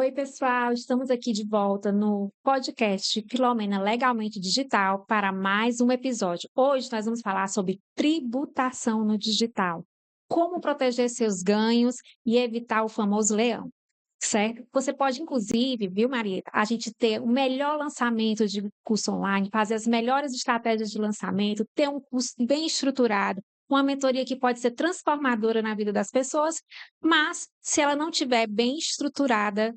Oi, pessoal, estamos aqui de volta no podcast Filomena Legalmente Digital para mais um episódio. Hoje nós vamos falar sobre tributação no digital. Como proteger seus ganhos e evitar o famoso leão, certo? Você pode, inclusive, viu, Marieta, a gente ter o melhor lançamento de curso online, fazer as melhores estratégias de lançamento, ter um curso bem estruturado, uma mentoria que pode ser transformadora na vida das pessoas, mas se ela não tiver bem estruturada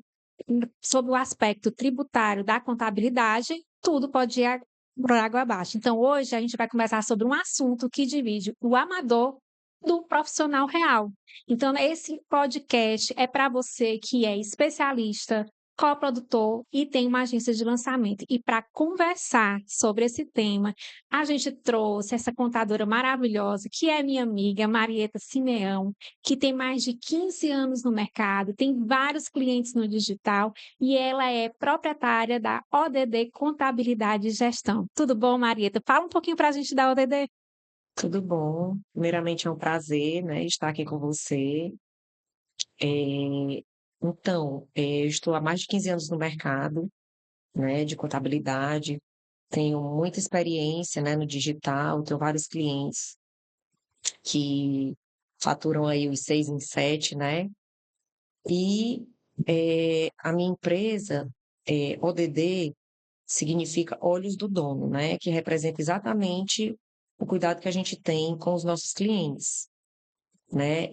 sob o aspecto tributário da contabilidade, tudo pode ir por água abaixo. Então, hoje a gente vai conversar sobre um assunto que divide o amador do profissional real. Então, esse podcast é para você que é especialista, coprodutor e tem uma agência de lançamento. E para conversar sobre esse tema, a gente trouxe essa contadora maravilhosa, que é minha amiga Marieta Simeão, que tem mais de 15 anos no mercado, tem vários clientes no digital e ela é proprietária da ODD Contabilidade e Gestão. Tudo bom, Marieta? Fala um pouquinho para a gente da ODD. Tudo bom? Primeiramente é um prazer, né, estar aqui com você. Eu estou há mais de 15 anos no mercado, né, de contabilidade, tenho muita experiência, né, no digital, tenho vários clientes que faturam aí os 6 em 7, né? E a minha empresa, ODD, significa Olhos do Dono, né, que representa exatamente o cuidado que a gente tem com os nossos clientes, né?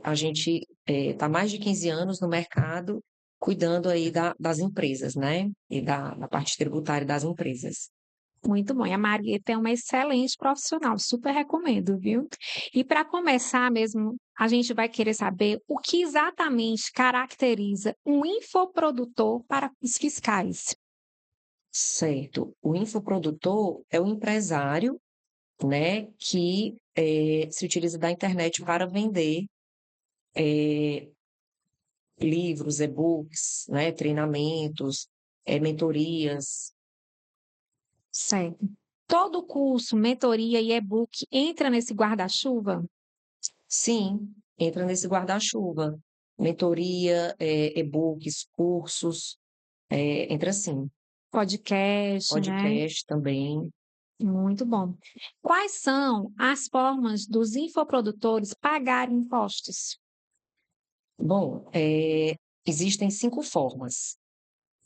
A gente está mais de 15 anos no mercado cuidando aí das empresas, né? E da parte tributária das empresas. Muito bom. E a Marieta é uma excelente profissional, super recomendo, viu? E para começar mesmo, a gente vai querer saber o que exatamente caracteriza um infoprodutor para os fiscais. Certo. O infoprodutor é o empresário, né, que se utiliza da internet para vender eh, livros, e-books, né, treinamentos, mentorias. Certo. Todo curso, mentoria e e-book entra nesse guarda-chuva? Sim, entra nesse guarda-chuva. Mentoria, e-books, cursos, entra sim. Podcast, né? Podcast também. Muito bom. Quais são as formas dos infoprodutores pagarem impostos? Bom, existem 5 formas,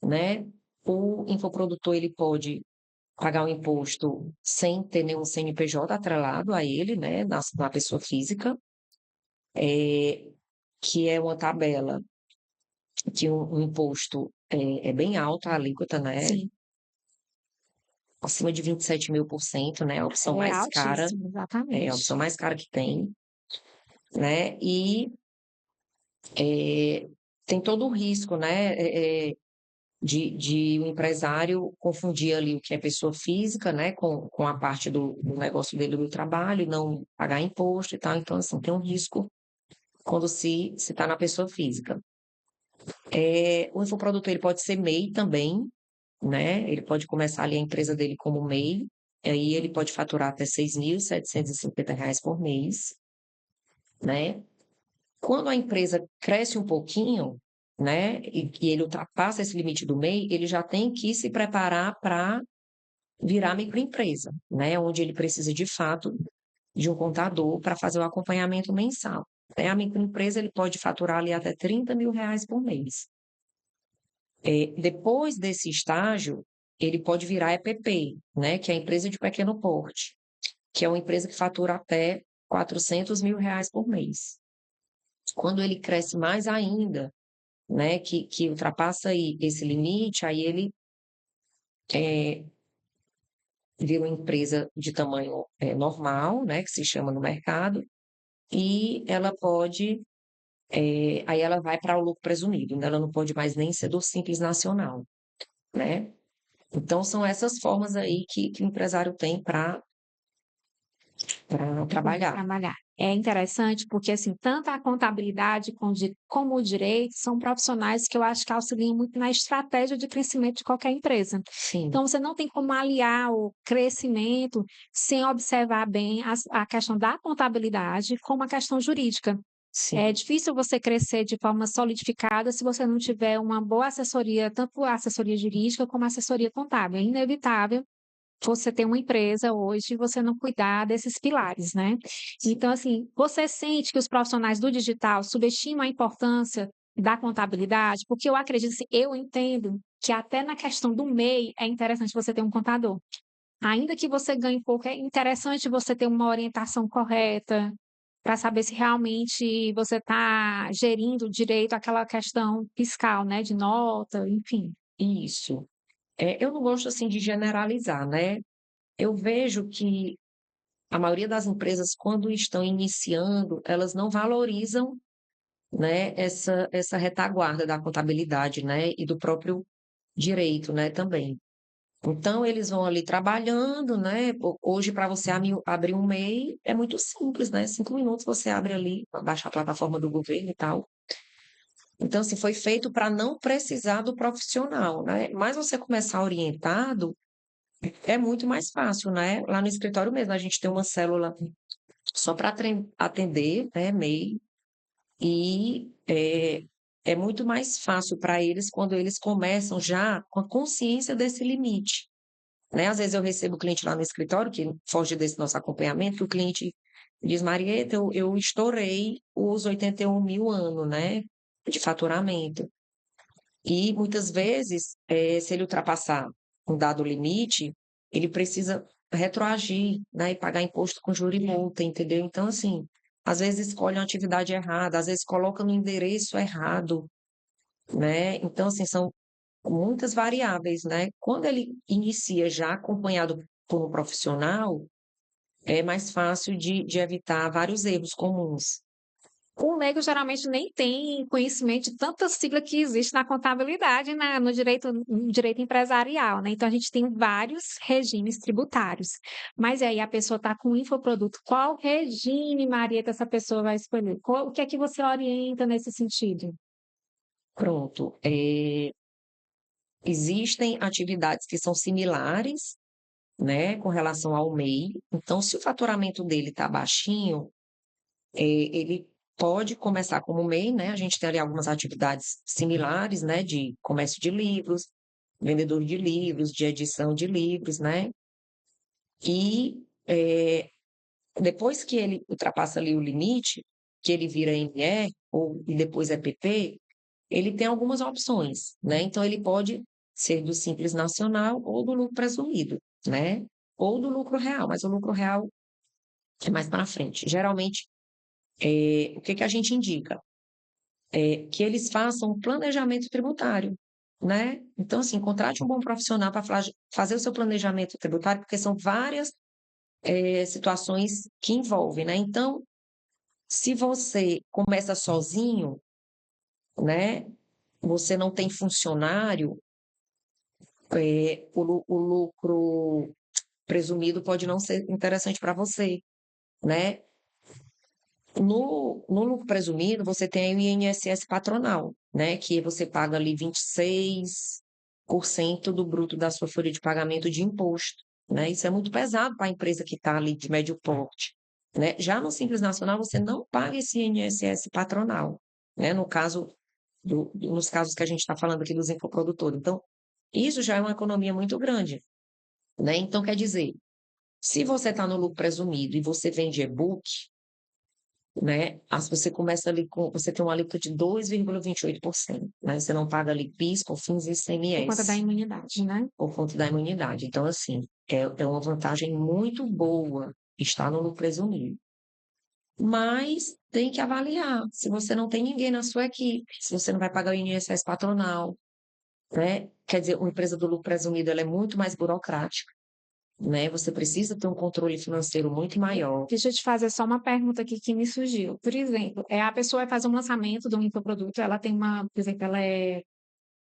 né. O infoprodutor, ele pode pagar o imposto sem ter nenhum CNPJ atrelado a ele, né, na pessoa física, que é uma tabela que o imposto é bem alta a alíquota, né, Sim, acima de 27.000%, né, a opção é mais cara, altíssimo, é a exatamente. opção mais cara que tem, né, tem todo o risco, né, de o empresário confundir ali o que é pessoa física, né, com a parte do negócio dele do trabalho, e não pagar imposto e tal. Então, assim, tem um risco quando se está na pessoa física. O infoprodutor, ele pode ser MEI também, né? Ele pode começar ali a empresa dele como MEI, e aí ele pode faturar até R$ 6.750 por mês, né? Quando a empresa cresce um pouquinho, né, e ele ultrapassa esse limite do MEI, ele já tem que se preparar para virar microempresa, né, onde ele precisa de fato de um contador para fazer o acompanhamento mensal. A microempresa, ele pode faturar ali até R$ 30.000 por mês. Depois desse estágio, ele pode virar EPP, né, que é a empresa de pequeno porte, que é uma empresa que fatura até R$ 400.000 por mês. Quando ele cresce mais ainda, né, que ultrapassa aí esse limite, aí ele vira uma empresa de tamanho normal, né, que se chama no mercado, e ela pode, aí ela vai para o lucro presumido, né, ela não pode mais nem ser do Simples Nacional, né? Então, são essas formas aí que o empresário tem para Como trabalhar. trabalhar. É interessante porque, assim, tanto a contabilidade como o direito são profissionais que eu acho que auxiliam muito na estratégia de crescimento de qualquer empresa. Sim, Então, você não tem como aliar o crescimento sem observar bem a questão da contabilidade com a questão jurídica. sim, É difícil você crescer de forma solidificada se você não tiver uma boa assessoria, tanto a assessoria jurídica como a assessoria contábil. É inevitável você ter uma empresa hoje e você não cuidar desses pilares, né. sim. Então, assim, você sente que os profissionais do digital subestimam a importância da contabilidade? Porque eu acredito, assim, eu entendo que até na questão do MEI é interessante você ter um contador. Ainda que você ganhe pouco, é interessante você ter uma orientação correta, para saber se realmente você está gerindo direito aquela questão fiscal, né, de nota, enfim. Isso. Eu não gosto, assim, de generalizar, né. Eu vejo que a maioria das empresas, quando estão iniciando, elas não valorizam, né, essa retaguarda da contabilidade, né, e do próprio direito, né, também. Então eles vão ali trabalhando, né, hoje para você abrir um MEI é muito simples, né, 5 minutos você abre ali, baixa a plataforma do governo e tal. Então, assim, foi feito para não precisar do profissional, né, mas você começar orientado, é muito mais fácil, né. Lá no escritório mesmo, a gente tem uma célula só para atender, né, MEI, e, é muito mais fácil para eles quando eles começam já com a consciência desse limite, né. Às vezes eu recebo cliente lá no escritório que foge desse nosso acompanhamento, que o cliente diz: "Marieta, eu estourei os 81.000 ano, né, de faturamento". E muitas vezes, se ele ultrapassar um dado limite, ele precisa retroagir, né, e pagar imposto com juro e multa, entendeu. Então, assim, às vezes escolhe uma atividade errada, às vezes coloca no endereço errado, né. Então, assim, são muitas variáveis, né. Quando ele inicia já acompanhado por um profissional, é mais fácil de evitar vários erros comuns. O leigo geralmente nem tem conhecimento de tanta sigla que existe na contabilidade e no direito empresarial, né, então a gente tem vários regimes tributários. Mas e aí a pessoa está com um infoproduto, qual regime, Marieta, essa pessoa vai escolher? Qual o que é que você orienta nesse sentido? Pronto, existem atividades que são similares, né, com relação ao MEI. Então, se o faturamento dele está baixinho, ele pode começar como MEI, né, a gente tem ali algumas atividades similares, né, de comércio de livros, vendedor de livros, de edição de livros, né. E, depois que ele ultrapassa ali o limite, que ele vira ME ou e depois EPP, ele tem algumas opções, né. Então ele pode ser do Simples Nacional ou do lucro presumido, né, ou do lucro real, mas o lucro real é mais para frente. Geralmente, o que que a gente indica? Que eles façam um planejamento tributário, né. Então, assim, contrate um bom profissional para fazer o seu planejamento tributário, porque são várias, situações que envolvem, né. Então, se você começa sozinho, né, você não tem funcionário, o lucro presumido pode não ser interessante para você, né. No lucro presumido, você tem o INSS patronal, né, que você paga ali 26% do bruto da sua folha de pagamento de imposto, né. Isso é muito pesado para a empresa que está ali de médio porte, né. Já no Simples Nacional, você não paga esse INSS patronal, né, no caso nos casos que a gente está falando aqui dos infoprodutores. Então, isso já é uma economia muito grande, né. Então quer dizer, se você está no lucro presumido e você vende e-book, né, você começa ali você tem uma alíquota de 2,28%, né, você não paga ali PIS, COFINS e Por conta da ICMS, imunidade, né? por conta da imunidade. Então, assim, é uma vantagem muito boa estar no lucro presumido. Mas tem que avaliar, se você não tem ninguém na sua equipe, se você não vai pagar o INSS patronal, né, quer dizer, uma empresa do lucro presumido, ela é muito mais burocrática, né, você precisa ter um controle financeiro muito maior. Deixa eu te fazer só uma pergunta aqui que me surgiu. Por exemplo, a pessoa vai fazer um lançamento de um infoproduto, ela tem uma, por exemplo, ela é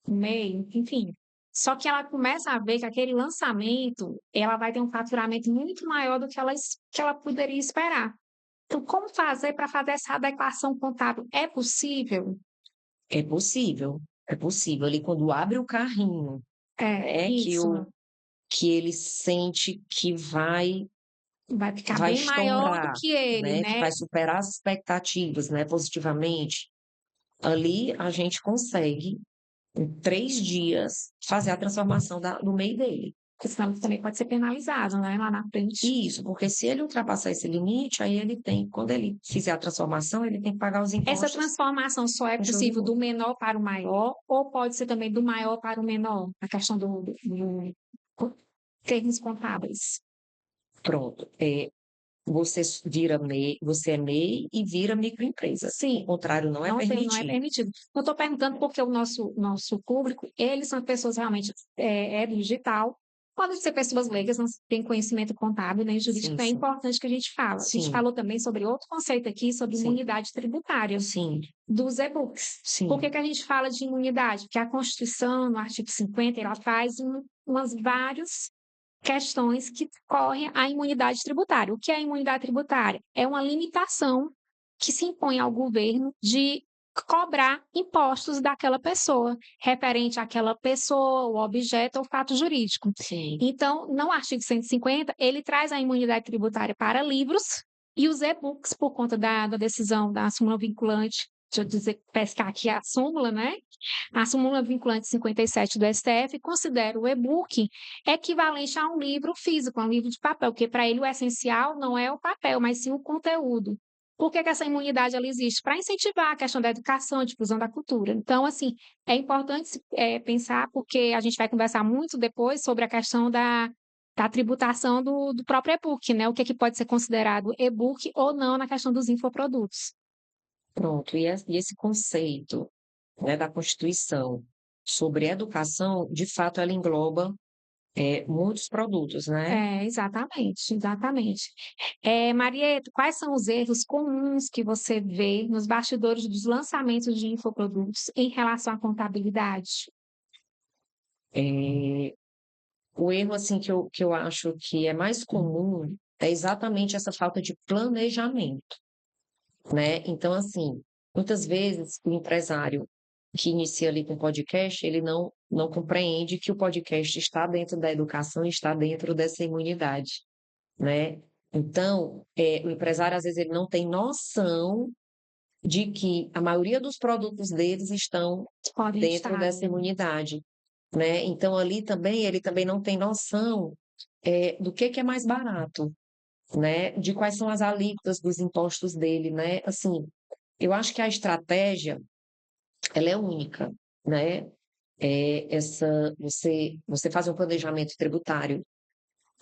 um MEI, enfim. Só que ela começa a ver que aquele lançamento, ela vai ter um faturamento muito maior do que ela poderia esperar. Então, como fazer para fazer essa adequação contábil? É possível? É possível, é possível. Ali quando abre o carrinho, É, né, isso. que ele sente que vai, Vai ficar vai bem maior do estourar, que ele, né, que né. vai superar as expectativas, né, positivamente, ali a gente consegue, em 3 dias, fazer a transformação do MEI dele. Porque senão ele também pode ser penalizado, né, lá na frente. Isso, porque se ele ultrapassar esse limite, aí ele tem, quando ele fizer a transformação, ele tem que pagar os Essa impostos transformação só é com juros e possível do multa. menor para o maior ou pode ser também do maior para o menor? A questão termos contábeis. Pronto, você é MEI e vira microempresa. Sim, O contrário não é não é permitido. permitido. Eu estou perguntando porque o nosso público, eles são pessoas realmente, do digital, podem ser pessoas leigas, não têm conhecimento contábil nem jurídico, Sim, é sim. importante que a gente fala. A gente Sim, falou também sobre outro conceito aqui, sobre sim, imunidade tributária sim, dos e-books. Por que sim, que a gente fala de imunidade? Porque a Constituição, no artigo 50, ela faz umas várias questões que correm à imunidade tributária. O que é a imunidade tributária? É uma limitação que se impõe ao governo de cobrar impostos daquela pessoa, referente àquela pessoa, o objeto ou fato jurídico. sim. Então, no artigo 150, ele traz a imunidade tributária para livros e os e-books, por conta da decisão da súmula vinculante, deixa eu dizer, pescar aqui a súmula, né? A súmula vinculante 57 do STF considera o e-book equivalente a um livro físico, a um livro de papel, porque para ele o essencial não é o papel, mas sim o conteúdo. Por que que essa imunidade ela existe? Para incentivar a questão da educação, difusão da cultura. Então, assim, é importante pensar, porque a gente vai conversar muito depois sobre a questão da tributação do próprio e-book, né? O que é que pode ser considerado e-book ou não na questão dos infoprodutos. Pronto, e esse conceito, né, da Constituição sobre educação, de fato, ela engloba, muitos produtos, né? É, exatamente, exatamente. Marieta, quais são os erros comuns que você vê nos bastidores dos lançamentos de infoprodutos em relação à contabilidade? Eh, o erro, assim, que eu acho que é mais comum é exatamente essa falta de planejamento, né? Então, assim, muitas vezes o empresário que inicia ali com podcast, ele não compreende que o podcast está dentro da educação e está dentro dessa imunidade, né? Então, o empresário, às vezes, ele não tem noção de que a maioria dos produtos deles estão Podem dentro estar. dessa imunidade, né? Então, ali também, ele também não tem noção, do que é mais barato, né? De quais são as alíquotas dos impostos dele, né? Assim, eu acho que a estratégia, ela é única, né? Você fazer um planejamento tributário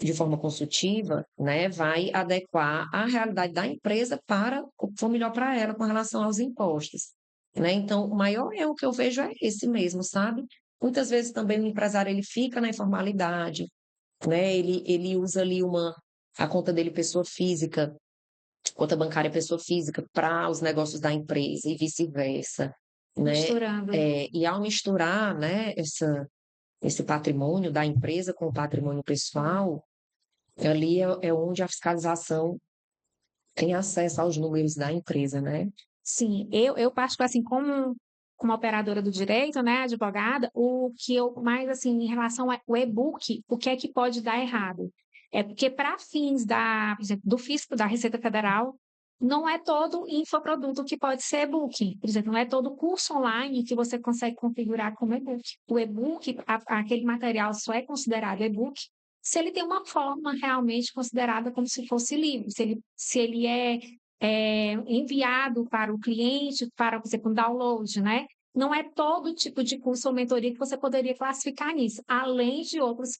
de forma consultiva, né, vai adequar a realidade da empresa para o que for melhor para ela com relação aos impostos, né? Então, o maior erro que eu vejo é esse mesmo, sabe? Muitas vezes também o empresário ele fica na informalidade, né? Ele usa ali a conta dele pessoa física, conta bancária pessoa física para os negócios da empresa e vice-versa, né? Misturando. E ao misturar, né, esse patrimônio da empresa com o patrimônio pessoal, ali é onde a fiscalização tem acesso aos números da empresa, né? Sim, eu particular, assim, como operadora do direito, né, advogada, o que eu mais, assim, em relação ao e-book, o que é que pode dar errado? É porque para fins por exemplo, do fisco da Receita Federal, não é todo infoproduto que pode ser e-book. Por exemplo, não é todo curso online que você consegue configurar como e-book. O e-book, aquele material só é considerado e-book se ele tem uma forma realmente considerada como se fosse livro, se ele é enviado para o cliente, para, por exemplo, um download, né? Não é todo tipo de curso ou mentoria que você poderia classificar nisso, além de outras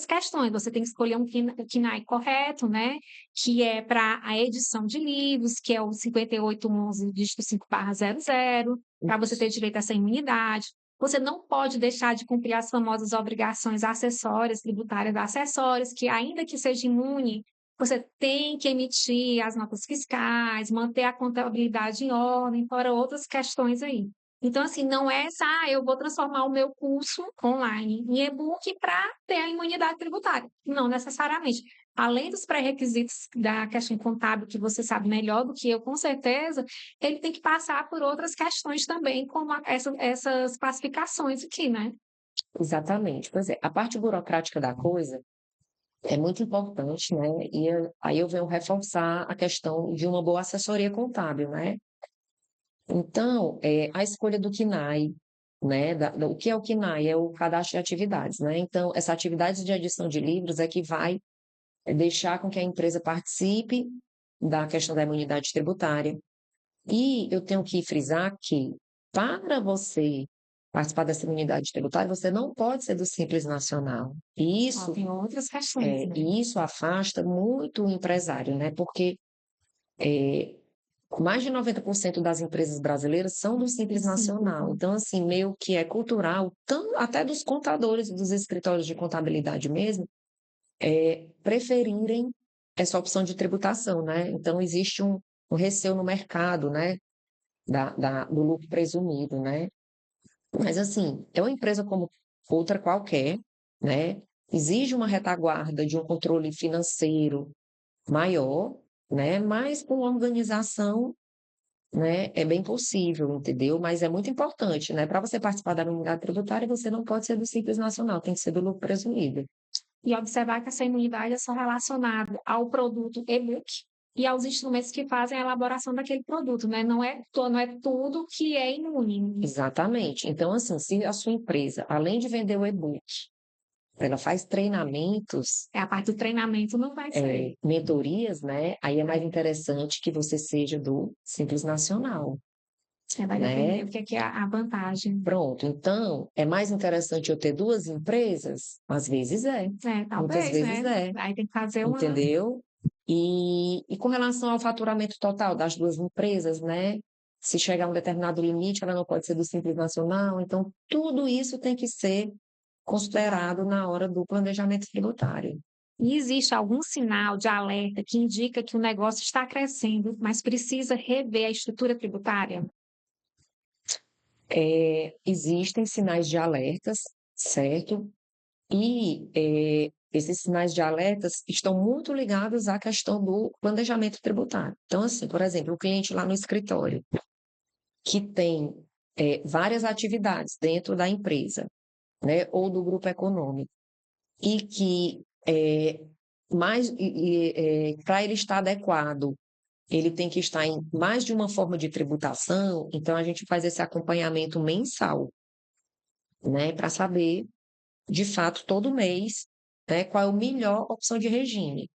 questões. Você tem que escolher um KNAI correto, né? Que é para a edição de livros, que é o 5811, dígito 5/00, para você ter direito a essa imunidade. Você não pode deixar de cumprir as famosas obrigações acessórias, tributárias acessórias, que ainda que seja imune, você tem que emitir as notas fiscais, manter a contabilidade em ordem, fora outras questões aí. Então, assim, não é essa, eu vou transformar o meu curso online em e-book para ter a imunidade tributária. Não necessariamente. Além dos pré-requisitos da questão contábil, que você sabe melhor do que eu, com certeza, ele tem que passar por outras questões também, como essas classificações aqui, né? Exatamente. Pois é, a parte burocrática da coisa, é muito importante, né? E aí eu venho reforçar a questão de uma boa assessoria contábil, né? Então, a escolha do KNAI, né? O que é o KNAI? É o cadastro de atividades, né? Então, essa atividade de adição de livros é que vai deixar com que a empresa participe da questão da imunidade tributária. E eu tenho que frisar que, para você participar dessa imunidade tributária, você não pode ser do Simples Nacional. E Ó, isso, tem outras questões, né? e isso afasta muito o empresário, né? Porque mais de 90% das empresas brasileiras são do Simples Sim. Nacional. Então, assim, meio que é cultural, até dos contadores, dos escritórios de contabilidade mesmo, preferirem essa opção de tributação, né? Então, existe um receio no mercado, né? Do lucro presumido, né? Mas, assim, é uma empresa como outra qualquer, né? Exige uma retaguarda de um controle financeiro maior, né? Mas com organização, né? É bem possível, entendeu? Mas é muito importante, né? Para você participar da imunidade tributária, você não pode ser do Simples Nacional, tem que ser do lucro presumido. E observar que essa imunidade é só relacionada ao produto e-book e aos instrumentos que fazem a elaboração daquele produto, né? Não é tudo que é imune. Exatamente. Então, assim, se a sua empresa, além de vender o e-book, ela faz treinamentos, É a parte do treinamento não vai ser. mentorias, né? Aí é mais interessante que você seja do Simples Nacional, Vai depender né? o que é a vantagem. Pronto. Então, é mais interessante eu ter duas empresas? Às vezes é, É, muitas talvez, vezes né? é, Aí tem que fazer uma. entendeu? E com relação ao faturamento total das duas empresas, né? Se chegar a um determinado limite, ela não pode ser do Simples Nacional. Então, tudo isso tem que ser considerado na hora do planejamento tributário. E existe algum sinal de alerta que indica que o negócio está crescendo, mas precisa rever a estrutura tributária? Existem sinais de alertas, certo? E esses sinais de alertas estão muito ligados à questão do planejamento tributário. Então, assim, por exemplo, o cliente lá no escritório, que tem várias atividades dentro da empresa, né, ou do grupo econômico, e que para ele estar adequado, ele tem que estar em mais de uma forma de tributação, então a gente faz esse acompanhamento mensal, né, para saber, de fato, todo mês, né, qual é a melhor opção de regime.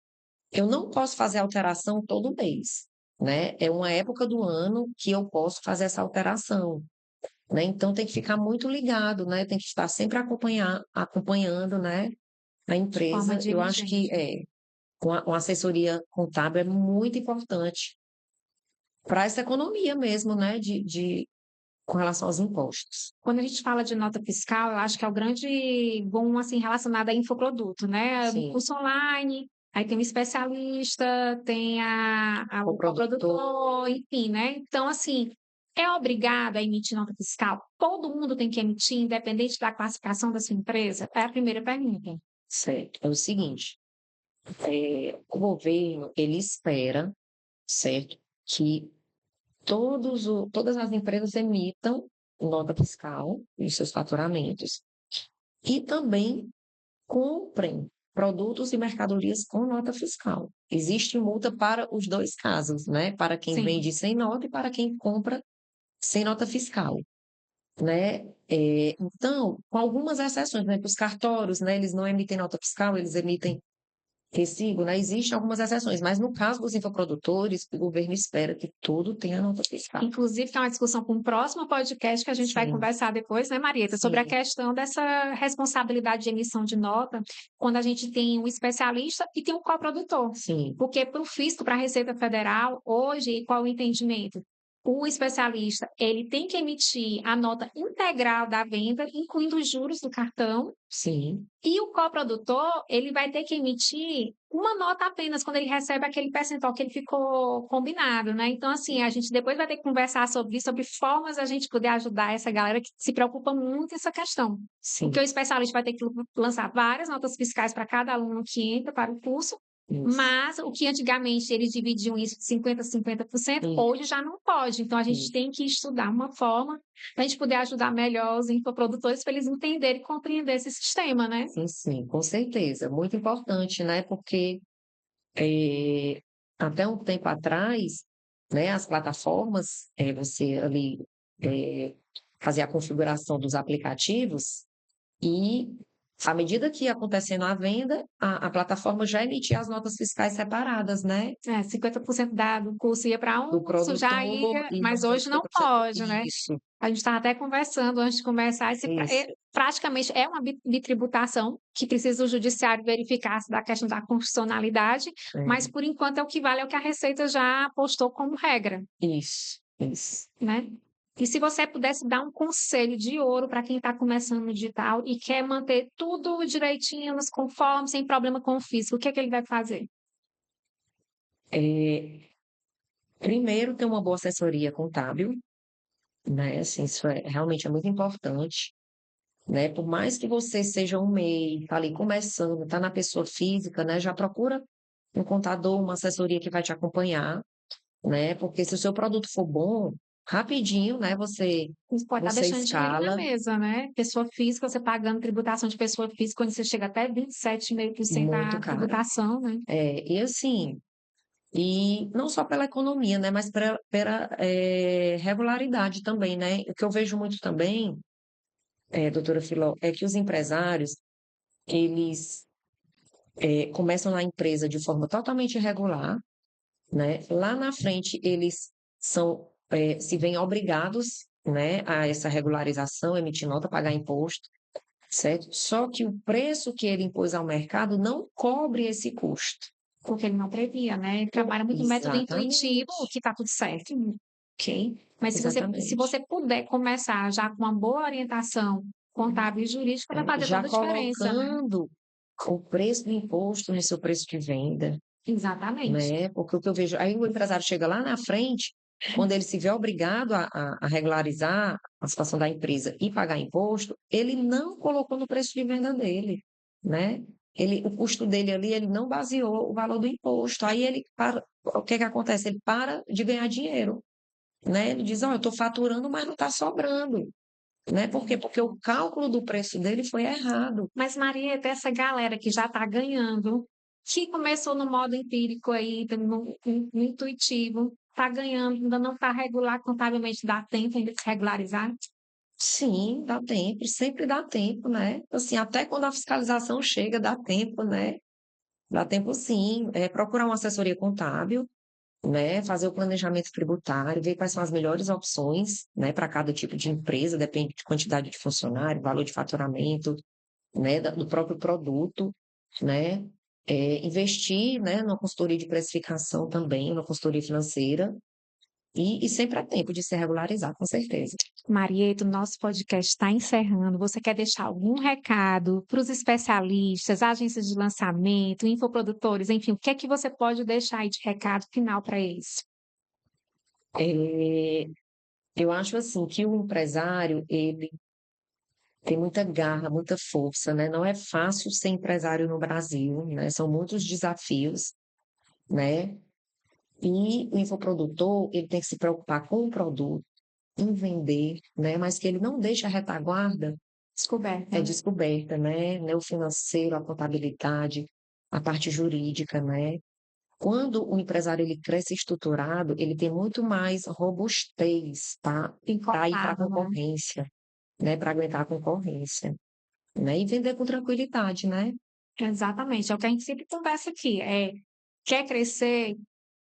Eu não posso fazer alteração todo mês, né? É uma época do ano que eu posso fazer essa alteração, né? Então tem que ficar muito ligado, né? Tem que estar sempre acompanhando, né? A De forma empresa. Eu acho que diligente. uma assessoria contábil é muito importante para essa economia mesmo, né? Com relação aos impostos. Quando a gente fala de nota fiscal, eu acho que é o grande bom, assim, relacionado a infoproduto, né? Um Sim, curso online, aí tem o especialista, tem o o produtor, coprodutor, enfim, né? Então, assim, é obrigado a emitir nota fiscal? Todo mundo tem que emitir, independente da classificação da sua empresa? É a primeira pergunta. certo? É o seguinte, o governo, ele espera, certo? Que todas as empresas emitam nota fiscal em seus faturamentos e também comprem produtos e mercadorias com nota fiscal. Existe multa para os dois casos, né? Para quem Sim. vende sem nota e para quem compra sem nota fiscal, né? Então, com algumas exceções, né? Para os cartórios, né? Eles não emitem nota fiscal, eles emitem recibo, né? Existem algumas exceções, mas no caso dos infoprodutores, o governo espera que tudo tenha nota fiscal. Inclusive, que é uma discussão para um próximo podcast que a gente vai Sim, conversar depois, né, Marieta, sobre a sim, questão dessa responsabilidade de emissão de nota, quando a gente tem um especialista e tem um coprodutor. sim, Porque para o fisco, para a Receita Federal, hoje, qual é o entendimento? O especialista, ele tem que emitir a nota integral da venda, incluindo os juros do cartão, sim, e o coprodutor, ele vai ter que emitir uma nota apenas quando ele recebe aquele percentual que ele ficou combinado, né? Então, assim, a gente depois vai ter que conversar sobre isso, sobre formas a gente poder ajudar essa galera que se preocupa muito com essa questão. Porque sim, o especialista vai ter que lançar várias notas fiscais para cada aluno que entra para o curso, Isso, Mas o que antigamente eles dividiam isso de 50% a 50%, isso, hoje já não pode. Então a gente isso. tem que estudar uma forma para a gente poder ajudar melhor os infoprodutores para eles entenderem e compreender esse sistema, né? Sim, sim, com certeza. Muito importante, né? Porque até um tempo atrás, né, as plataformas, você ali fazia a configuração dos aplicativos e, à medida que ia acontecendo a venda, a plataforma já emitia as notas fiscais separadas, né? 50% do curso ia para Do um, isso já produtor ia, e mas hoje não 50% pode, né? isso, A gente estava até conversando antes de começar, isso. praticamente é uma bitributação que precisa o judiciário verificar se da questão da constitucionalidade, mas É, por enquanto é o que vale, é o que a Receita já postou como regra, isso. né? E se você pudesse dar um conselho de ouro para quem está começando no digital e quer manter tudo direitinho, nos conformes, sem problema com o fisco, o que é que ele vai fazer? É, primeiro, ter uma boa assessoria contábil, né? Assim, isso realmente é muito importante, né? Por mais que você seja um MEI, tá ali começando, tá na pessoa física, né? Já procura um contador, uma assessoria que vai te acompanhar, né? Porque se o seu produto for bom, rapidinho, né? Você pode estar Você deixando dinheiro na escala mesa, né? Pessoa física, você pagando tributação de pessoa física, quando você chega até 27,5% muito a cara. tributação, né? E assim, e não só pela economia, né? Mas pela regularidade também, né? O que eu vejo muito também, doutora Filó, é que os empresários, eles começam na empresa de forma totalmente irregular, né? Lá na frente, eles se veem obrigados, né, a essa regularização, emitir nota, pagar imposto, certo? Só que o preço que ele impôs ao mercado não cobre esse custo. Porque ele não previa, né? Ele trabalha muito método intuitivo, o Exatamente, que está tudo certo, ok? Mas se exatamente. você puder começar já com uma boa orientação contábil e jurídica, vai fazer Já toda a diferença, né? colocando o preço do imposto no seu preço de venda, Exatamente. né? Porque o que eu vejo, aí o empresário chega lá na frente, quando ele se vê obrigado a regularizar a situação da empresa e pagar imposto, ele não colocou no preço de venda dele, né? O custo dele ali, ele não baseou o valor do imposto. Aí ele para, o que que acontece? Ele para de ganhar dinheiro, né? Ele diz, ó, eu estou faturando, mas não está sobrando, né? Por quê? Porque o cálculo do preço dele foi errado. Mas, Marieta, essa galera que já está ganhando, que começou no modo empírico aí, no intuitivo, está ganhando, ainda não está regular contabilmente, dá tempo ainda de se regularizar? Sim, dá tempo, sempre dá tempo, né? Assim, até quando a fiscalização chega, dá tempo, né? Dá tempo sim. Procurar uma assessoria contábil, né? Fazer o planejamento tributário, ver quais são as melhores opções, né? Para cada tipo de empresa, depende de quantidade de funcionário, valor de faturamento, né? Do próprio produto, né? Investir, né? Numa consultoria de precificação também, numa consultoria financeira, e sempre há tempo de se regularizar, com certeza. Marieta, o nosso podcast está encerrando. Você quer deixar algum recado para os especialistas, agências de lançamento, infoprodutores, enfim, o que é que você pode deixar aí de recado final para eles? É, eu acho assim que o empresário, ele tem muita garra, muita força, né? Não é fácil ser empresário no Brasil, né? São muitos desafios, né? E o infoprodutor, ele tem que se preocupar com o produto, em vender, né? Mas que ele não deixe a retaguarda Descoberta. descoberta, né? O financeiro, a contabilidade, a parte jurídica, né? Quando o empresário ele cresce estruturado, ele tem muito mais robustez, tá? Para ir para a Encorpado, né? concorrência, né? Para aguentar a concorrência, né? E vender com tranquilidade, né? Exatamente. É o que a gente sempre conversa aqui. Quer crescer?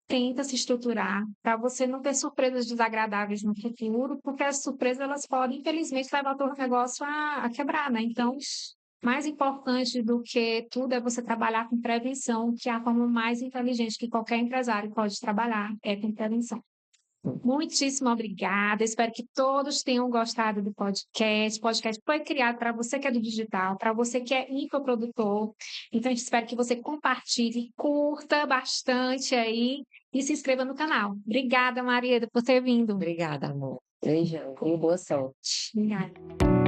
Tenta se estruturar para você não ter surpresas desagradáveis no futuro, porque as surpresas elas podem, infelizmente, levar o teu negócio a quebrar, né? Então, mais importante do que tudo é você trabalhar com prevenção, que é a forma mais inteligente que qualquer empresário pode trabalhar, é com prevenção. Muitíssimo obrigada. Espero que todos tenham gostado do podcast. O podcast foi criado para você que é do digital, para você que é infoprodutor. Então, a gente espera que você compartilhe, curta bastante aí e se inscreva no canal. Obrigada, Marieta, por ter vindo. Obrigada, amor. Beijão e boa sorte. Obrigada.